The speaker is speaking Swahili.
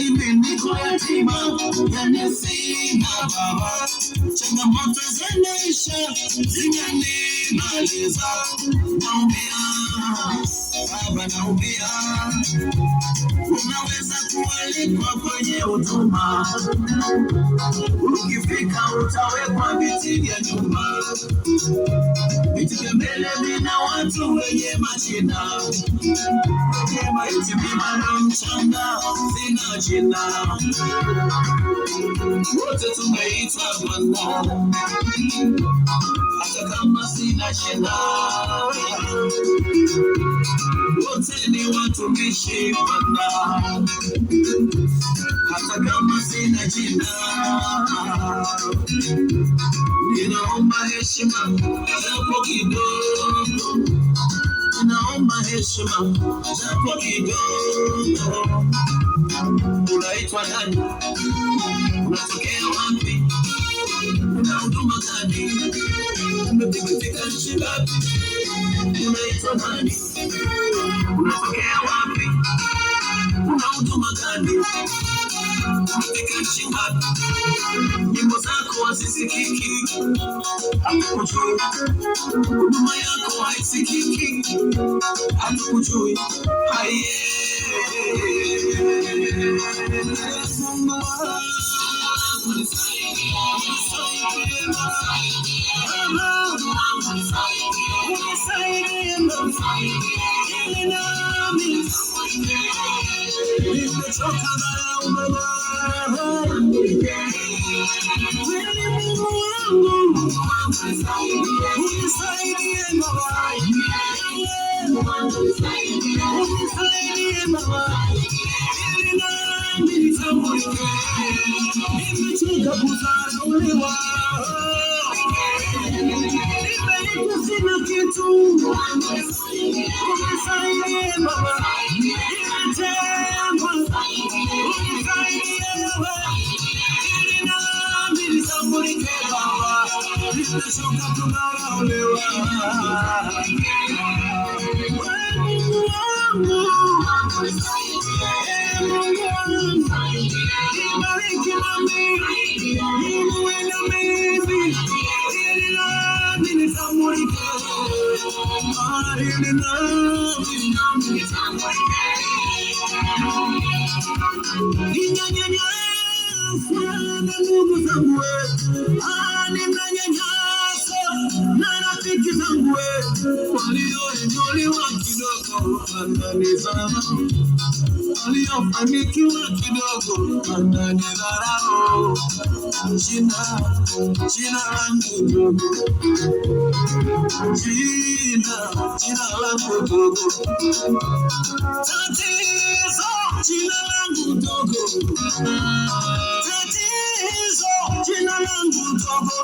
hivi niko yatima, yani sina baba. Changamoto zinaisha, zinanimaliza. Naumia, baba naumia. Unaweza kualikwa kwenye huduma, ukifika utawekwa viti vya nyuma. Viti vya mbele vina watu wenye majina, viti vibana mchanga sina jina. Wote tumeitwa Bwana, hata kama sina jina. Wote ni watumishi Bwana, hata kama sina jina. Ninaomba heshima japo kidogo, ninaomba heshima japo kidogo. Unaitwa nani? Unatokea wapi? Una huduma gani? Umefika nchi ngapi? Unaitwa nani? Unatokea wapi? Una huduma gani? Umefika nchi ngapi? Nyimbo zako hazisikiki, hatukujui. Huduma yako haisikiki, hatukujui. Aliyofanikiwa kidogo ananidharau. Jina langu dogo, jina langu dogo. Tatizo, jina langu dogo. Tatizo, jina langu dogo.